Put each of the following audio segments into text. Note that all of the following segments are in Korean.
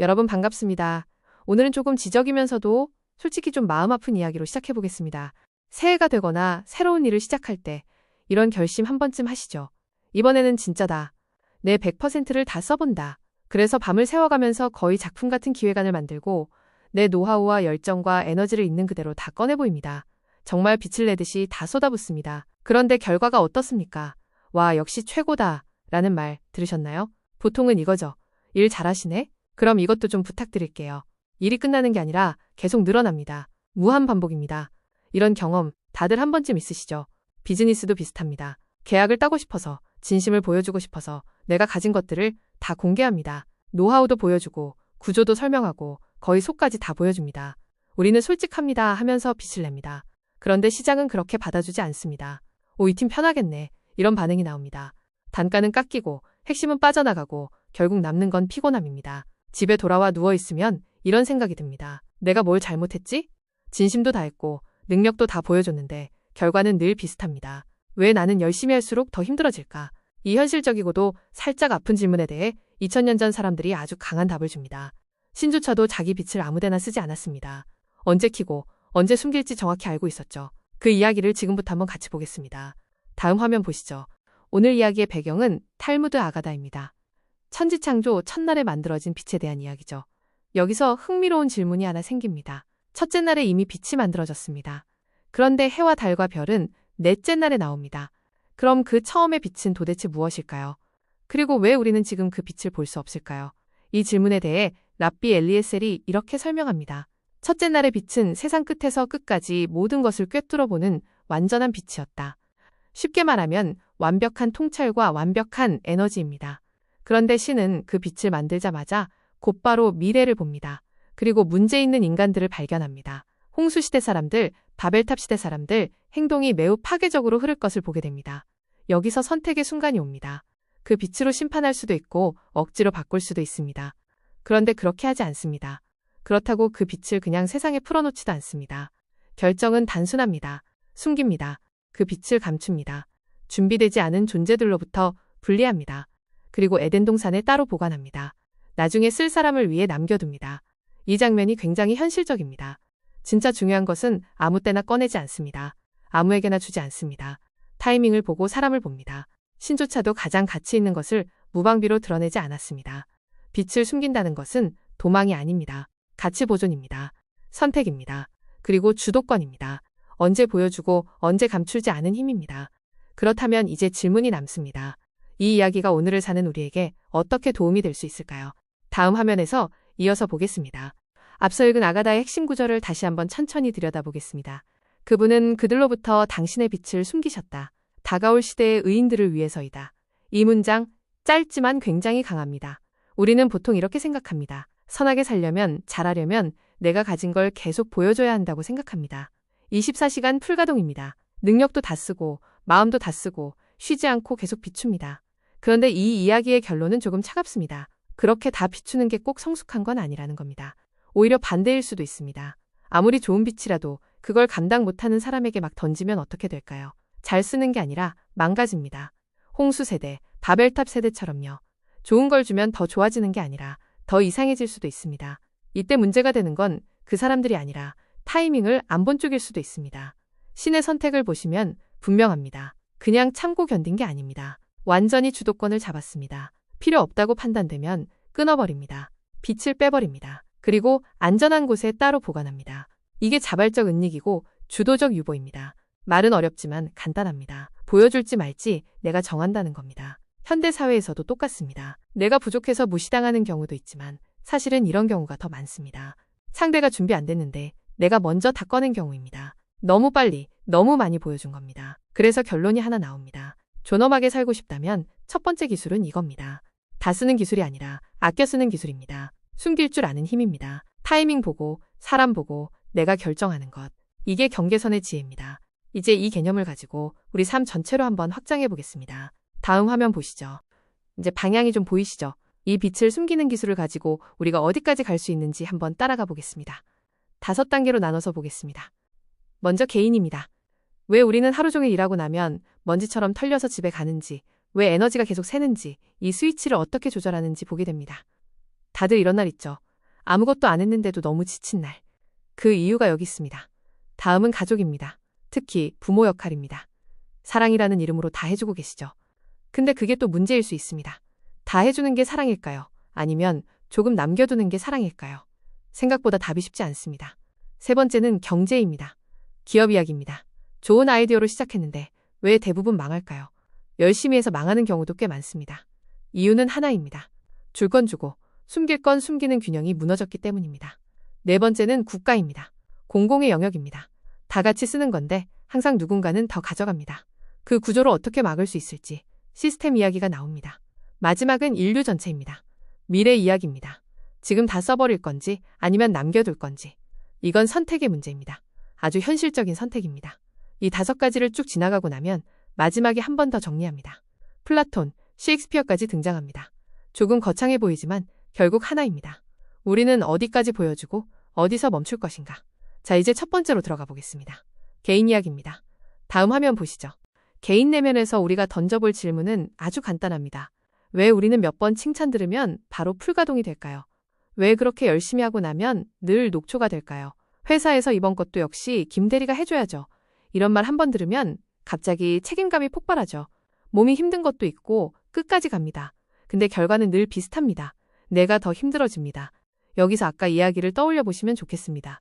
여러분 반갑습니다. 오늘은 조금 지적이면서도 솔직히 좀 마음 아픈 이야기로 시작해 보겠습니다. 새해가 되거나 새로운 일을 시작할 때 이런 결심 한 번쯤 하시죠. 이번에는 진짜다. 내 100%를 다 써본다. 그래서 밤을 새워가면서 거의 작품 같은 기획안을 만들고 내 노하우와 열정과 에너지를 있는 그대로 다 꺼내 보입니다. 정말 빛을 내듯이 다 쏟아붓습니다. 그런데 결과가 어떻습니까? 와, 역시 최고다 라는 말 들으셨나요? 보통은 이거죠. 일 잘하시네? 그럼 이것도 좀 부탁드릴게요. 일이 끝나는 게 아니라 계속 늘어납니다. 무한 반복입니다. 이런 경험 다들 한 번쯤 있으시죠? 비즈니스도 비슷합니다. 계약을 따고 싶어서, 진심을 보여주고 싶어서 내가 가진 것들을 다 공개합니다. 노하우도 보여주고, 구조도 설명하고, 거의 속까지 다 보여줍니다. 우리는 솔직합니다 하면서 빛을 냅니다. 그런데 시장은 그렇게 받아주지 않습니다. 오, 이 팀 편하겠네. 이런 반응이 나옵니다. 단가는 깎이고, 핵심은 빠져나가고, 결국 남는 건 피곤함입니다. 집에 돌아와 누워있으면 이런 생각이 듭니다. 내가 뭘 잘못했지? 진심도 다했고, 능력도 다 보여줬는데, 결과는 늘 비슷합니다. 왜 나는 열심히 할수록 더 힘들어질까? 이 현실적이고도 살짝 아픈 질문에 대해 2000년 전 사람들이 아주 강한 답을 줍니다. 신조차도 자기 빛을 아무데나 쓰지 않았습니다. 언제 켜고 언제 숨길지 정확히 알고 있었죠. 그 이야기를 지금부터 한번 같이 보겠습니다. 다음 화면 보시죠. 오늘 이야기의 배경은 탈무드 아가다입니다. 천지창조 첫날에 만들어진 빛에 대한 이야기죠. 여기서 흥미로운 질문이 하나 생깁니다. 첫째 날에 이미 빛이 만들어졌습니다. 그런데 해와 달과 별은 넷째 날에 나옵니다. 그럼 그 처음의 빛은 도대체 무엇일까요? 그리고 왜 우리는 지금 그 빛을 볼 수 없을까요? 이 질문에 대해 랍비 엘리에셀이 이렇게 설명합니다. 첫째 날의 빛은 세상 끝에서 끝까지 모든 것을 꿰뚫어보는 완전한 빛이었다. 쉽게 말하면 완벽한 통찰과 완벽한 에너지입니다. 그런데 신은 그 빛을 만들자마자 곧바로 미래를 봅니다. 그리고 문제 있는 인간들을 발견합니다. 홍수시대 사람들, 바벨탑 시대 사람들, 행동이 매우 파괴적으로 흐를 것을 보게 됩니다. 여기서 선택의 순간이 옵니다. 그 빛으로 심판할 수도 있고 억지로 바꿀 수도 있습니다. 그런데 그렇게 하지 않습니다. 그렇다고 그 빛을 그냥 세상에 풀어놓지도 않습니다. 결정은 단순합니다. 숨깁니다. 그 빛을 감춥니다. 준비되지 않은 존재들로부터 분리합니다. 그리고 에덴 동산에 따로 보관합니다. 나중에 쓸 사람을 위해 남겨둡니다. 이 장면이 굉장히 현실적입니다. 진짜 중요한 것은 아무 때나 꺼내지 않습니다. 아무에게나 주지 않습니다. 타이밍을 보고 사람을 봅니다. 신조차도 가장 가치 있는 것을 무방비로 드러내지 않았습니다. 빛을 숨긴다는 것은 도망이 아닙니다. 가치 보존입니다. 선택입니다. 그리고 주도권입니다. 언제 보여주고 언제 감추지 않은 힘입니다. 그렇다면 이제 질문이 남습니다. 이 이야기가 오늘을 사는 우리에게 어떻게 도움이 될 수 있을까요? 다음 화면에서 이어서 보겠습니다. 앞서 읽은 아가다의 핵심 구절을 다시 한번 천천히 들여다보겠습니다. 그분은 그들로부터 당신의 빛을 숨기셨다. 다가올 시대의 의인들을 위해서이다. 이 문장, 짧지만 굉장히 강합니다. 우리는 보통 이렇게 생각합니다. 선하게 살려면, 잘하려면 내가 가진 걸 계속 보여줘야 한다고 생각합니다. 24시간 풀가동입니다. 능력도 다 쓰고, 마음도 다 쓰고, 쉬지 않고 계속 비춥니다. 그런데 이 이야기의 결론은 조금 차갑습니다. 그렇게 다 비추는 게 꼭 성숙한 건 아니라는 겁니다. 오히려 반대일 수도 있습니다. 아무리 좋은 빛이라도 그걸 감당 못하는 사람에게 막 던지면 어떻게 될까요? 잘 쓰는 게 아니라 망가집니다. 홍수 세대, 바벨탑 세대처럼요. 좋은 걸 주면 더 좋아지는 게 아니라 더 이상해질 수도 있습니다. 이때 문제가 되는 건 그 사람들이 아니라 타이밍을 안 본 쪽일 수도 있습니다. 신의 선택을 보시면 분명합니다. 그냥 참고 견딘 게 아닙니다. 완전히 주도권을 잡았습니다. 필요 없다고 판단되면 끊어버립니다. 빛을 빼버립니다. 그리고 안전한 곳에 따로 보관합니다. 이게 자발적 은닉이고 주도적 유보입니다. 말은 어렵지만 간단합니다. 보여줄지 말지 내가 정한다는 겁니다. 현대사회에서도 똑같습니다. 내가 부족해서 무시당하는 경우도 있지만 사실은 이런 경우가 더 많습니다. 상대가 준비 안 됐는데 내가 먼저 다 꺼낸 경우입니다. 너무 빨리, 너무 많이 보여준 겁니다. 그래서 결론이 하나 나옵니다. 존엄하게 살고 싶다면 첫 번째 기술은 이겁니다. 다 쓰는 기술이 아니라 아껴 쓰는 기술입니다. 숨길 줄 아는 힘입니다. 타이밍 보고, 사람 보고, 내가 결정하는 것. 이게 경계선의 지혜입니다. 이제 이 개념을 가지고 우리 삶 전체로 한번 확장해 보겠습니다. 다음 화면 보시죠. 이제 방향이 좀 보이시죠? 이 빛을 숨기는 기술을 가지고 우리가 어디까지 갈 수 있는지 한번 따라가 보겠습니다. 5단계로 나눠서 보겠습니다. 먼저 개인입니다. 왜 우리는 하루 종일 일하고 나면 먼지처럼 털려서 집에 가는지, 왜 에너지가 계속 새는지, 이 스위치를 어떻게 조절하는지 보게 됩니다. 다들 이런 날 있죠. 아무것도 안 했는데도 너무 지친 날. 그 이유가 여기 있습니다. 다음은 가족입니다. 특히 부모 역할입니다. 사랑이라는 이름으로 다 해주고 계시죠. 근데 그게 또 문제일 수 있습니다. 다 해주는 게 사랑일까요? 아니면 조금 남겨두는 게 사랑일까요? 생각보다 답이 쉽지 않습니다. 세 번째는 경제입니다. 기업 이야기입니다. 좋은 아이디어로 시작했는데 왜 대부분 망할까요? 열심히 해서 망하는 경우도 꽤 많습니다. 이유는 하나입니다. 줄 건 주고 숨길 건 숨기는 균형이 무너졌기 때문입니다. 네 번째는 국가입니다. 공공의 영역입니다. 다 같이 쓰는 건데 항상 누군가는 더 가져갑니다. 그 구조를 어떻게 막을 수 있을지 시스템 이야기가 나옵니다. 마지막은 인류 전체입니다. 미래 이야기입니다. 지금 다 써버릴 건지 아니면 남겨둘 건지. 이건 선택의 문제입니다. 아주 현실적인 선택입니다. 이 5가지를 쭉 지나가고 나면 마지막에 한 번 더 정리합니다. 플라톤, 셰익스피어까지 등장합니다. 조금 거창해 보이지만 결국 하나입니다. 우리는 어디까지 보여주고 어디서 멈출 것인가. 자, 이제 첫 번째로 들어가 보겠습니다. 개인 이야기입니다. 다음 화면 보시죠. 개인 내면에서 우리가 던져볼 질문은 아주 간단합니다. 왜 우리는 몇 번 칭찬 들으면 바로 풀가동이 될까요? 왜 그렇게 열심히 하고 나면 늘 녹초가 될까요? 회사에서 이번 것도 역시 김 대리가 해줘야죠. 이런 말 한 번 들으면 갑자기 책임감이 폭발하죠. 몸이 힘든 것도 있고 끝까지 갑니다. 근데 결과는 늘 비슷합니다. 내가 더 힘들어집니다. 여기서 아까 이야기를 떠올려 보시면 좋겠습니다.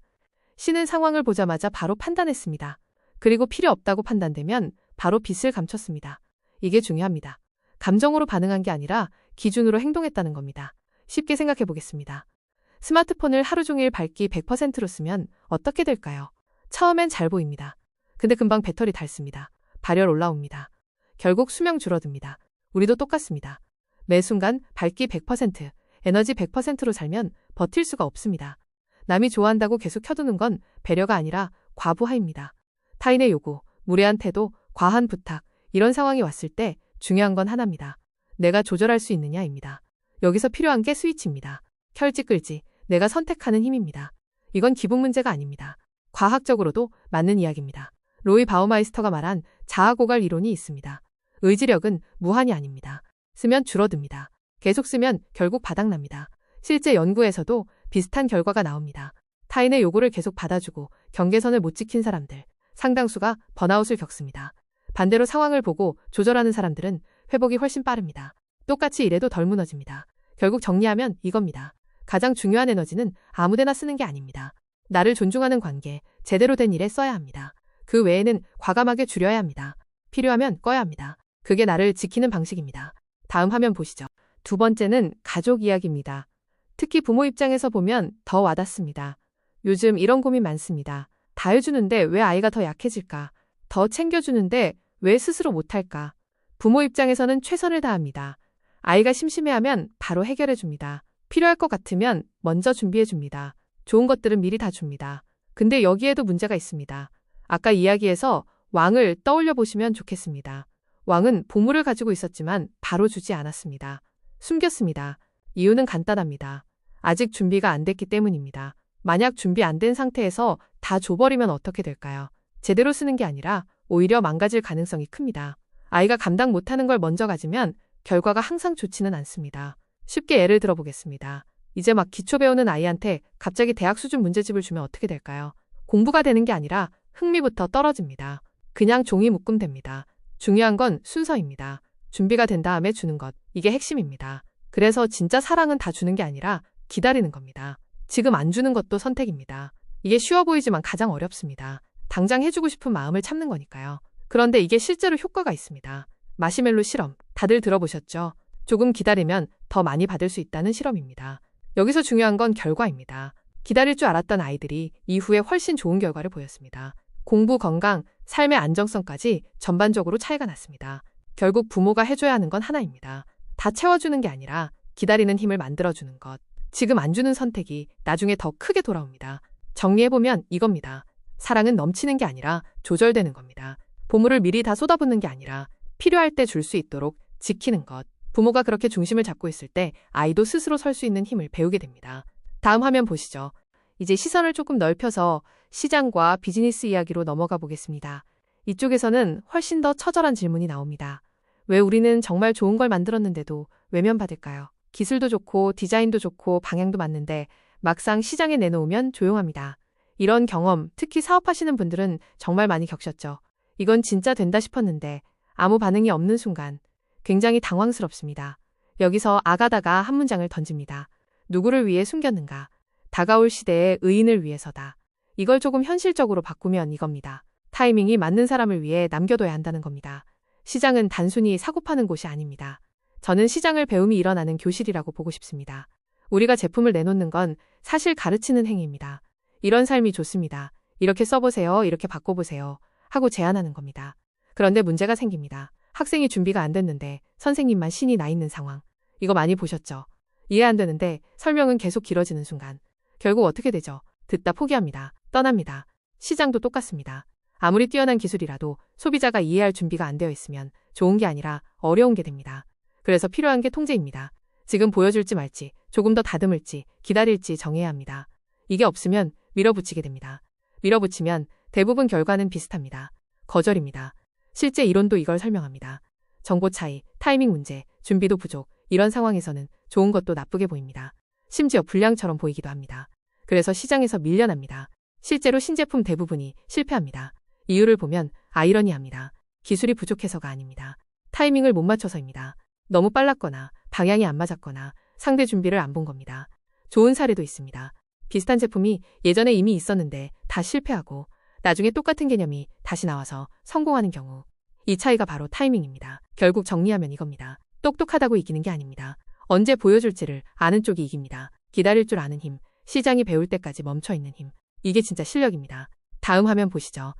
신은 상황을 보자마자 바로 판단했습니다. 그리고 필요 없다고 판단되면 바로 빚을 감췄습니다. 이게 중요합니다. 감정으로 반응한 게 아니라 기준으로 행동했다는 겁니다. 쉽게 생각해 보겠습니다. 스마트폰을 하루 종일 밝기 100%로 쓰면 어떻게 될까요? 처음엔 잘 보입니다. 근데 금방 배터리 닳습니다. 발열 올라옵니다. 결국 수명 줄어듭니다. 우리도 똑같습니다. 매 순간 밝기 100%, 에너지 100%로 살면 버틸 수가 없습니다. 남이 좋아한다고 계속 켜두는 건 배려가 아니라 과부하입니다. 타인의 요구, 무례한 태도, 과한 부탁, 이런 상황이 왔을 때 중요한 건 하나입니다. 내가 조절할 수 있느냐입니다. 여기서 필요한 게 스위치입니다. 켤지 끌지, 내가 선택하는 힘입니다. 이건 기분 문제가 아닙니다. 과학적으로도 맞는 이야기입니다. 로이 바우마이스터가 말한 자아고갈 이론이 있습니다. 의지력은 무한이 아닙니다. 쓰면 줄어듭니다. 계속 쓰면 결국 바닥납니다. 실제 연구에서도 비슷한 결과가 나옵니다. 타인의 요구를 계속 받아주고 경계선을 못 지킨 사람들, 상당수가 번아웃을 겪습니다. 반대로 상황을 보고 조절하는 사람들은 회복이 훨씬 빠릅니다. 똑같이 일해도 덜 무너집니다. 결국 정리하면 이겁니다. 가장 중요한 에너지는 아무데나 쓰는 게 아닙니다. 나를 존중하는 관계, 제대로 된 일에 써야 합니다. 그 외에는 과감하게 줄여야 합니다. 필요하면 꺼야 합니다. 그게 나를 지키는 방식입니다. 다음 화면 보시죠. 두 번째는 가족 이야기입니다. 특히 부모 입장에서 보면 더 와닿습니다. 요즘 이런 고민 많습니다. 다 해주는데 왜 아이가 더 약해질까? 더 챙겨주는데 왜 스스로 못할까? 부모 입장에서는 최선을 다합니다. 아이가 심심해하면 바로 해결해줍니다. 필요할 것 같으면 먼저 준비해줍니다. 좋은 것들은 미리 다 줍니다. 근데 여기에도 문제가 있습니다. 아까 이야기에서 왕을 떠올려 보시면 좋겠습니다. 왕은 보물을 가지고 있었지만 바로 주지 않았습니다. 숨겼습니다. 이유는 간단합니다. 아직 준비가 안 됐기 때문입니다. 만약 준비 안 된 상태에서 다 줘버리면 어떻게 될까요? 제대로 쓰는 게 아니라 오히려 망가질 가능성이 큽니다. 아이가 감당 못하는 걸 먼저 가지면 결과가 항상 좋지는 않습니다. 쉽게 예를 들어보겠습니다. 이제 막 기초 배우는 아이한테 갑자기 대학 수준 문제집을 주면 어떻게 될까요? 공부가 되는 게 아니라 흥미부터 떨어집니다. 그냥 종이 묶음 됩니다. 중요한 건 순서입니다. 준비가 된 다음에 주는 것, 이게 핵심입니다. 그래서 진짜 사랑은 다 주는 게 아니라 기다리는 겁니다. 지금 안 주는 것도 선택입니다. 이게 쉬워 보이지만 가장 어렵습니다. 당장 해주고 싶은 마음을 참는 거니까요. 그런데 이게 실제로 효과가 있습니다. 마시멜로 실험, 다들 들어보셨죠? 조금 기다리면 더 많이 받을 수 있다는 실험입니다. 여기서 중요한 건 결과입니다. 기다릴 줄 알았던 아이들이 이후에 훨씬 좋은 결과를 보였습니다. 공부, 건강, 삶의 안정성까지 전반적으로 차이가 났습니다. 결국 부모가 해줘야 하는 건 하나입니다. 다 채워주는 게 아니라 기다리는 힘을 만들어주는 것. 지금 안 주는 선택이 나중에 더 크게 돌아옵니다. 정리해보면 이겁니다. 사랑은 넘치는 게 아니라 조절되는 겁니다. 보물을 미리 다 쏟아붓는 게 아니라 필요할 때 줄 수 있도록 지키는 것. 부모가 그렇게 중심을 잡고 있을 때 아이도 스스로 설 수 있는 힘을 배우게 됩니다. 다음 화면 보시죠. 이제 시선을 조금 넓혀서 시장과 비즈니스 이야기로 넘어가 보겠습니다. 이쪽에서는 훨씬 더 처절한 질문이 나옵니다. 왜 우리는 정말 좋은 걸 만들었는데도 외면받을까요? 기술도 좋고 디자인도 좋고 방향도 맞는데 막상 시장에 내놓으면 조용합니다. 이런 경험, 특히 사업하시는 분들은 정말 많이 겪으셨죠. 이건 진짜 된다 싶었는데 아무 반응이 없는 순간 굉장히 당황스럽습니다. 여기서 아가다가 한 문장을 던집니다. 누구를 위해 숨겼는가? 다가올 시대의 의인을 위해서다. 이걸 조금 현실적으로 바꾸면 이겁니다. 타이밍이 맞는 사람을 위해 남겨둬야 한다는 겁니다. 시장은 단순히 사고 파는 곳이 아닙니다. 저는 시장을 배움이 일어나는 교실이라고 보고 싶습니다. 우리가 제품을 내놓는 건 사실 가르치는 행위입니다. 이런 삶이 좋습니다. 이렇게 써보세요. 이렇게 바꿔보세요. 하고 제안하는 겁니다. 그런데 문제가 생깁니다. 학생이 준비가 안 됐는데 선생님만 신이 나 있는 상황. 이거 많이 보셨죠? 이해 안 되는데 설명은 계속 길어지는 순간 결국 어떻게 되죠? 듣다 포기합니다. 떠납니다. 시장도 똑같습니다. 아무리 뛰어난 기술이라도 소비자가 이해할 준비가 안 되어 있으면 좋은 게 아니라 어려운 게 됩니다. 그래서 필요한 게 통제입니다. 지금 보여줄지 말지, 조금 더 다듬을지, 기다릴지 정해야 합니다. 이게 없으면 밀어붙이게 됩니다. 밀어붙이면 대부분 결과는 비슷합니다. 거절입니다. 실제 이론도 이걸 설명합니다. 정보 차이, 타이밍 문제, 준비도 부족, 이런 상황에서는 좋은 것도 나쁘게 보입니다. 심지어 불량처럼 보이기도 합니다. 그래서 시장에서 밀려납니다. 실제로 신제품 대부분이 실패합니다. 이유를 보면 아이러니합니다. 기술이 부족해서가 아닙니다. 타이밍을 못 맞춰서입니다. 너무 빨랐거나 방향이 안 맞았거나 상대 준비를 안 본 겁니다. 좋은 사례도 있습니다. 비슷한 제품이 예전에 이미 있었는데 다 실패하고 나중에 똑같은 개념이 다시 나와서 성공하는 경우. 이 차이가 바로 타이밍입니다. 결국 정리하면 이겁니다. 똑똑하다고 이기는 게 아닙니다. 언제 보여줄지를 아는 쪽이 이깁니다. 기다릴 줄 아는 힘, 시장이 배울 때까지 멈춰있는 힘. 이게 진짜 실력입니다. 다음 화면 보시죠.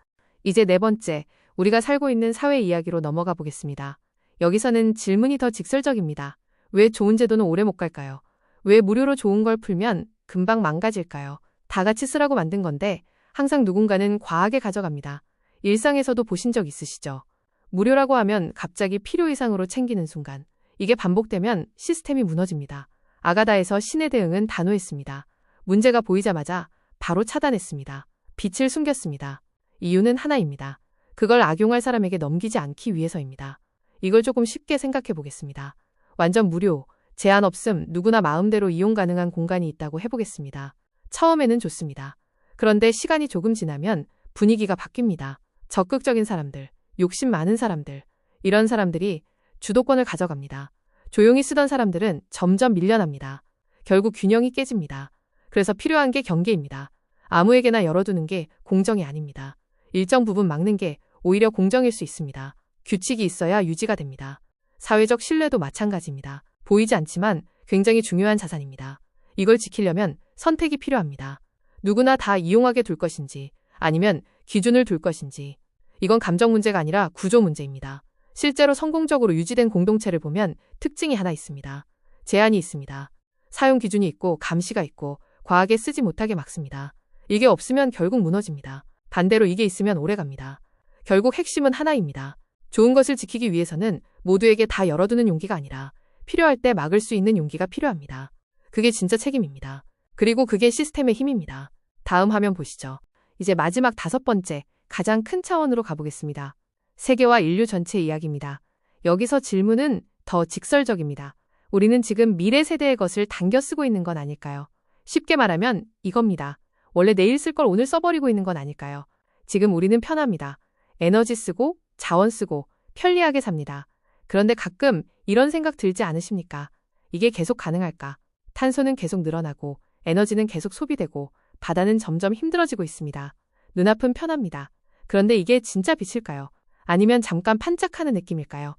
이제 네 번째, 우리가 살고 있는 사회 이야기로 넘어가 보겠습니다. 여기서는 질문이 더 직설적입니다. 왜 좋은 제도는 오래 못 갈까요? 왜 무료로 좋은 걸 풀면 금방 망가질까요? 다 같이 쓰라고 만든 건데 항상 누군가는 과하게 가져갑니다. 일상에서도 보신 적 있으시죠? 무료라고 하면 갑자기 필요 이상으로 챙기는 순간. 이게 반복되면 시스템이 무너집니다. 아가다에서 신의 대응은 단호했습니다. 문제가 보이자마자 바로 차단했습니다. 빛을 숨겼습니다. 이유는 하나입니다. 그걸 악용할 사람에게 넘기지 않기 위해서입니다. 이걸 조금 쉽게 생각해 보겠습니다. 완전 무료, 제한 없음, 누구나 마음대로 이용 가능한 공간이 있다고 해보겠습니다. 처음에는 좋습니다. 그런데 시간이 조금 지나면 분위기가 바뀝니다. 적극적인 사람들, 욕심 많은 사람들, 이런 사람들이 주도권을 가져갑니다. 조용히 쓰던 사람들은 점점 밀려납니다. 결국 균형이 깨집니다. 그래서 필요한 게 경계입니다. 아무에게나 열어두는 게 공정이 아닙니다. 일정 부분 막는 게 오히려 공정일 수 있습니다. 규칙이 있어야 유지가 됩니다. 사회적 신뢰도 마찬가지입니다. 보이지 않지만 굉장히 중요한 자산입니다. 이걸 지키려면 선택이 필요합니다. 누구나 다 이용하게 둘 것인지 아니면 기준을 둘 것인지. 이건 감정 문제가 아니라 구조 문제입니다. 실제로 성공적으로 유지된 공동체를 보면 특징이 하나 있습니다. 제한이 있습니다. 사용 기준이 있고 감시가 있고 과하게 쓰지 못하게 막습니다. 이게 없으면 결국 무너집니다. 반대로 이게 있으면 오래갑니다. 결국 핵심은 하나입니다. 좋은 것을 지키기 위해서는 모두에게 다 열어두는 용기가 아니라 필요할 때 막을 수 있는 용기가 필요합니다. 그게 진짜 책임입니다. 그리고 그게 시스템의 힘입니다. 다음 화면 보시죠. 이제 마지막 5번째, 가장 큰 차원으로 가보겠습니다. 세계와 인류 전체 이야기입니다. 여기서 질문은 더 직설적입니다. 우리는 지금 미래 세대의 것을 당겨 쓰고 있는 건 아닐까요? 쉽게 말하면 이겁니다. 원래 내일 쓸 걸 오늘 써버리고 있는 건 아닐까요? 지금 우리는 편합니다. 에너지 쓰고 자원 쓰고 편리하게 삽니다. 그런데 가끔 이런 생각 들지 않으십니까? 이게 계속 가능할까? 탄소는 계속 늘어나고 에너지는 계속 소비되고 바다는 점점 힘들어지고 있습니다. 눈앞은 편합니다. 그런데 이게 진짜 빛일까요? 아니면 잠깐 반짝하는 느낌일까요?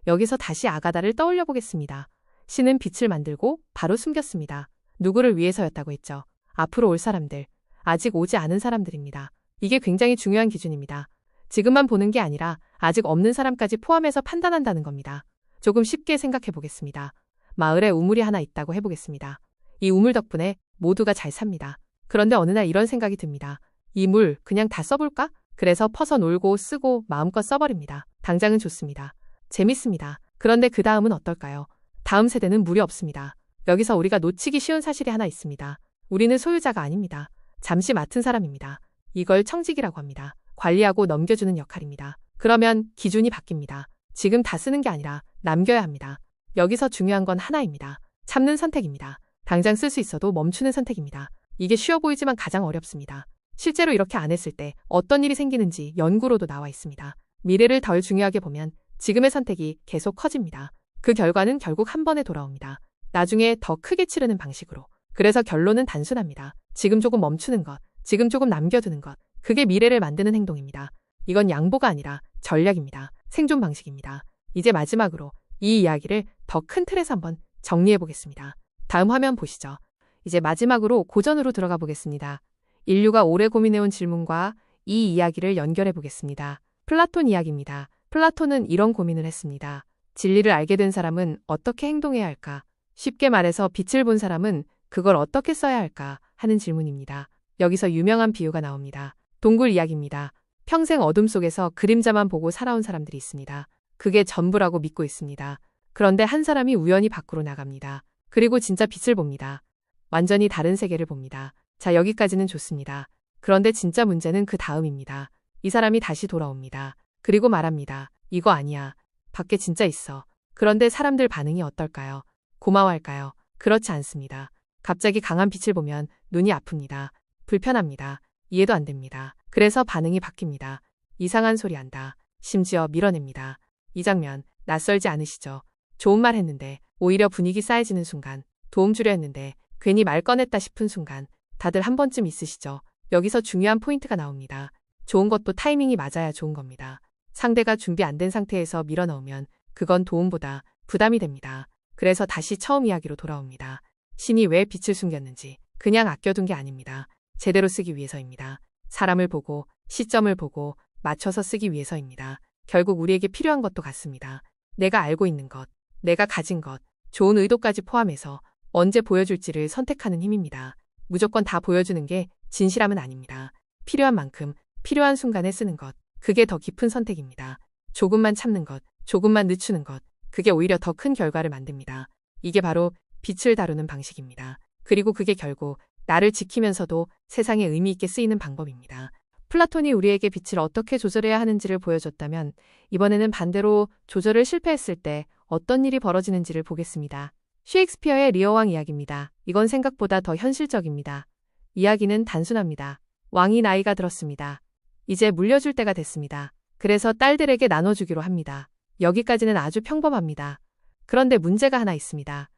여기서 다시 아가다를 떠올려 보겠습니다. 신은 빛을 만들고 바로 숨겼습니다. 누구를 위해서였다고 했죠? 앞으로 올 사람들, 아직 오지 않은 사람들입니다. 이게 굉장히 중요한 기준입니다. 지금만 보는 게 아니라 아직 없는 사람까지 포함해서 판단한다는 겁니다. 조금 쉽게 생각해 보겠습니다. 마을에 우물이 하나 있다고 해보겠습니다. 이 우물 덕분에 모두가 잘 삽니다. 그런데 어느 날 이런 생각이 듭니다. 이 물 그냥 다 써볼까? 그래서 퍼서 놀고 쓰고 마음껏 써버립니다. 당장은 좋습니다. 재밌습니다. 그런데 그 다음은 어떨까요? 다음 세대는 물이 없습니다. 여기서 우리가 놓치기 쉬운 사실이 하나 있습니다. 우리는 소유자가 아닙니다. 잠시 맡은 사람입니다. 이걸 청직이라고 합니다. 관리하고 넘겨주는 역할입니다. 그러면 기준이 바뀝니다. 지금 다 쓰는 게 아니라 남겨야 합니다. 여기서 중요한 건 하나입니다. 참는 선택입니다. 당장 쓸 수 있어도 멈추는 선택입니다. 이게 쉬워 보이지만 가장 어렵습니다. 실제로 이렇게 안 했을 때 어떤 일이 생기는지 연구로도 나와 있습니다. 미래를 덜 중요하게 보면 지금의 선택이 계속 커집니다. 그 결과는 결국 한 번에 돌아옵니다. 나중에 더 크게 치르는 방식으로. 그래서 결론은 단순합니다. 지금 조금 멈추는 것, 지금 조금 남겨두는 것, 그게 미래를 만드는 행동입니다. 이건 양보가 아니라 전략입니다. 생존 방식입니다. 이제 마지막으로 이 이야기를 더 큰 틀에서 한번 정리해 보겠습니다. 다음 화면 보시죠. 이제 마지막으로 고전으로 들어가 보겠습니다. 인류가 오래 고민해온 질문과 이 이야기를 연결해 보겠습니다. 플라톤 이야기입니다. 플라톤은 이런 고민을 했습니다. 진리를 알게 된 사람은 어떻게 행동해야 할까? 쉽게 말해서 빛을 본 사람은 그걸 어떻게 써야 할까 하는 질문입니다. 여기서 유명한 비유가 나옵니다. 동굴 이야기입니다. 평생 어둠 속에서 그림자만 보고 살아온 사람들이 있습니다. 그게 전부라고 믿고 있습니다. 그런데 한 사람이 우연히 밖으로 나갑니다. 그리고 진짜 빛을 봅니다. 완전히 다른 세계를 봅니다. 자, 여기까지는 좋습니다. 그런데 진짜 문제는 그 다음입니다. 이 사람이 다시 돌아옵니다. 그리고 말합니다. 이거 아니야. 밖에 진짜 있어. 그런데 사람들 반응이 어떨까요? 고마워할까요? 그렇지 않습니다. 갑자기 강한 빛을 보면 눈이 아픕니다. 불편합니다. 이해도 안 됩니다. 그래서 반응이 바뀝니다. 이상한 소리 한다. 심지어 밀어냅니다. 이 장면 낯설지 않으시죠? 좋은 말 했는데 오히려 분위기 싸해지는 순간, 도움 주려 했는데 괜히 말 꺼냈다 싶은 순간, 다들 한 번쯤 있으시죠? 여기서 중요한 포인트가 나옵니다. 좋은 것도 타이밍이 맞아야 좋은 겁니다. 상대가 준비 안 된 상태에서 밀어넣으면 그건 도움보다 부담이 됩니다. 그래서 다시 처음 이야기로 돌아옵니다. 신이 왜 빛을 숨겼는지 그냥 아껴둔 게 아닙니다. 제대로 쓰기 위해서입니다. 사람을 보고 시점을 보고 맞춰서 쓰기 위해서입니다. 결국 우리에게 필요한 것도 같습니다. 내가 알고 있는 것, 내가 가진 것, 좋은 의도까지 포함해서 언제 보여줄지를 선택하는 힘입니다. 무조건 다 보여주는 게 진실함은 아닙니다. 필요한 만큼, 필요한 순간에 쓰는 것, 그게 더 깊은 선택입니다. 조금만 참는 것, 조금만 늦추는 것, 그게 오히려 더 큰 결과를 만듭니다. 이게 바로 빛을 다루는 방식입니다. 그리고 그게 결국 나를 지키면서도 세상에 의미 있게 쓰이는 방법입니다. 플라톤이 우리에게 빛을 어떻게 조절해야 하는지를 보여줬다면 이번에는 반대로 조절을 실패했을 때 어떤 일이 벌어지는지를 보겠습니다. 셰익스피어의 리어왕 이야기입니다. 이건 생각보다 더 현실적입니다. 이야기는 단순합니다. 왕이 나이가 들었습니다. 이제 물려줄 때가 됐습니다. 그래서 딸들에게 나눠주기로 합니다. 여기까지는 아주 평범합니다. 그런데 문제가 하나 있습니다.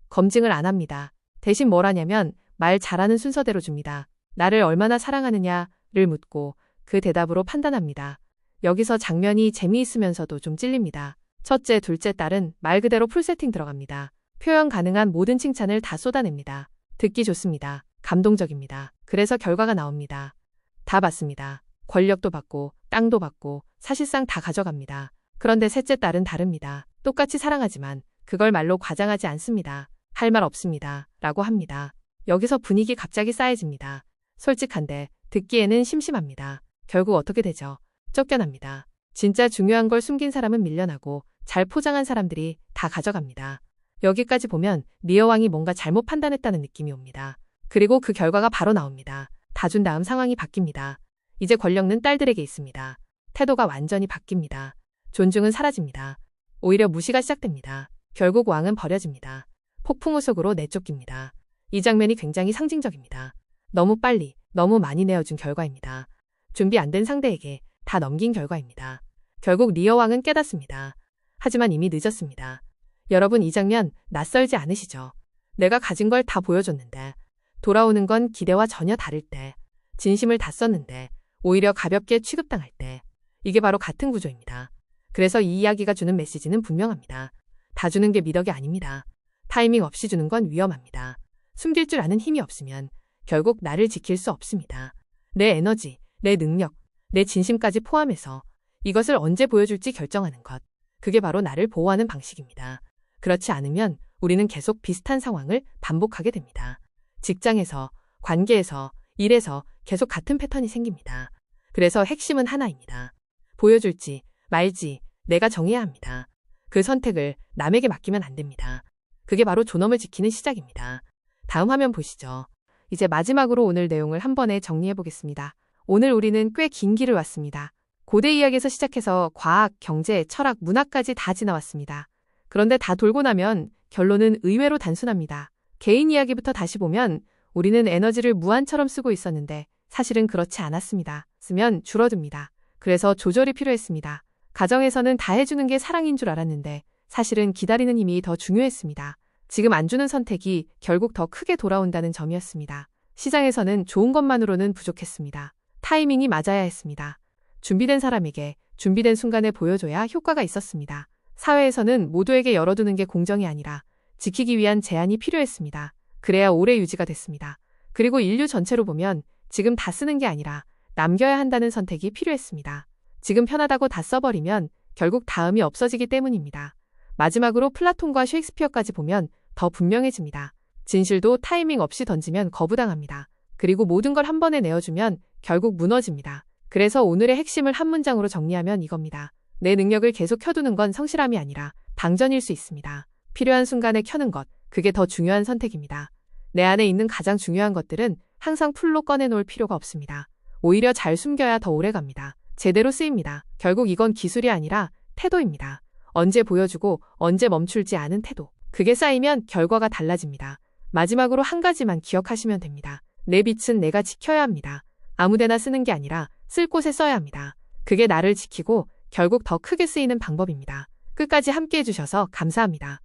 검증을 안 합니다. 대신 뭘 하냐면 말 잘하는 순서대로 줍니다. 나를 얼마나 사랑하느냐를 묻고 그 대답으로 판단합니다. 여기서 장면이 재미있으면서도 좀 찔립니다. 첫째, 둘째 딸은 말 그대로 풀세팅 들어갑니다. 표현 가능한 모든 칭찬을 다 쏟아냅니다. 듣기 좋습니다. 감동적입니다. 그래서 결과가 나옵니다. 다 받습니다. 권력도 받고 땅도 받고 사실상 다 가져갑니다. 그런데 셋째 딸은 다릅니다. 똑같이 사랑하지만 그걸 말로 과장하지 않습니다. 할 말 없습니다. 라고 합니다. 여기서 분위기 갑자기 싸해집니다. 솔직한데 듣기에는 심심합니다. 결국 어떻게 되죠? 쫓겨납니다. 진짜 중요한 걸 숨긴 사람은 밀려나고 잘 포장한 사람들이 다 가져갑니다. 여기까지 보면 리어왕이 뭔가 잘못 판단했다는 느낌이 옵니다. 그리고 그 결과가 바로 나옵니다. 다 준 다음 상황이 바뀝니다. 이제 권력은 딸들에게 있습니다. 태도가 완전히 바뀝니다. 존중은 사라집니다. 오히려 무시가 시작됩니다. 결국 왕은 버려집니다. 폭풍우 속으로 내쫓깁니다. 이 장면이 굉장히 상징적입니다. 너무 빨리, 너무 많이 내어준 결과입니다. 준비 안 된 상대에게 다 넘긴 결과입니다. 결국 리어 왕은 깨닫습니다. 하지만 이미 늦었습니다. 여러분, 이 장면 낯설지 않으시죠? 내가 가진 걸 다 보여줬는데, 돌아오는 건 기대와 전혀 다를 때, 진심을 다 썼는데, 오히려 가볍게 취급당할 때, 이게 바로 같은 구조입니다. 그래서 이 이야기가 주는 메시지는 분명합니다. 다 주는 게 미덕이 아닙니다. 타이밍 없이 주는 건 위험합니다. 숨길 줄 아는 힘이 없으면 결국 나를 지킬 수 없습니다. 내 에너지, 내 능력, 내 진심까지 포함해서 이것을 언제 보여줄지 결정하는 것. 그게 바로 나를 보호하는 방식입니다. 그렇지 않으면 우리는 계속 비슷한 상황을 반복하게 됩니다. 직장에서, 관계에서, 일에서 계속 같은 패턴이 생깁니다. 그래서 핵심은 하나입니다. 보여줄지 말지 내가 정해야 합니다. 그 선택을 남에게 맡기면 안 됩니다. 그게 바로 존엄을 지키는 시작입니다. 다음 화면 보시죠. 이제 마지막으로 오늘 내용을 한 번에 정리해 보겠습니다. 오늘 우리는 꽤 긴 길을 왔습니다. 고대 이야기에서 시작해서 과학, 경제, 철학, 문화까지 다 지나왔습니다. 그런데 다 돌고 나면 결론은 의외로 단순합니다. 개인 이야기부터 다시 보면 우리는 에너지를 무한처럼 쓰고 있었는데 사실은 그렇지 않았습니다. 쓰면 줄어듭니다. 그래서 조절이 필요했습니다. 가정에서는 다 해주는 게 사랑인 줄 알았는데 사실은 기다리는 힘이 더 중요했습니다. 지금 안 주는 선택이 결국 더 크게 돌아온다는 점이었습니다. 시장에서는 좋은 것만으로는 부족했습니다. 타이밍이 맞아야 했습니다. 준비된 사람에게 준비된 순간에 보여줘야 효과가 있었습니다. 사회에서는 모두에게 열어두는 게 공정이 아니라 지키기 위한 제한이 필요했습니다. 그래야 오래 유지가 됐습니다. 그리고 인류 전체로 보면 지금 다 쓰는 게 아니라 남겨야 한다는 선택이 필요했습니다. 지금 편하다고 다 써버리면 결국 다음이 없어지기 때문입니다. 마지막으로 플라톤과 셰익스피어까지 보면 더 분명해집니다. 진실도 타이밍 없이 던지면 거부당합니다. 그리고 모든 걸 한 번에 내어주면 결국 무너집니다. 그래서 오늘의 핵심을 한 문장으로 정리하면 이겁니다. 내 능력을 계속 켜두는 건 성실함이 아니라 방전일 수 있습니다. 필요한 순간에 켜는 것, 그게 더 중요한 선택입니다. 내 안에 있는 가장 중요한 것들은 항상 풀로 꺼내놓을 필요가 없습니다. 오히려 잘 숨겨야 더 오래 갑니다. 제대로 쓰입니다. 결국 이건 기술이 아니라 태도입니다. 언제 보여주고 언제 멈출지 아는 태도. 그게 쌓이면 결과가 달라집니다. 마지막으로 한 가지만 기억하시면 됩니다. 내 빛은 내가 지켜야 합니다. 아무데나 쓰는 게 아니라 쓸 곳에 써야 합니다. 그게 나를 지키고 결국 더 크게 쓰이는 방법입니다. 끝까지 함께 해주셔서 감사합니다.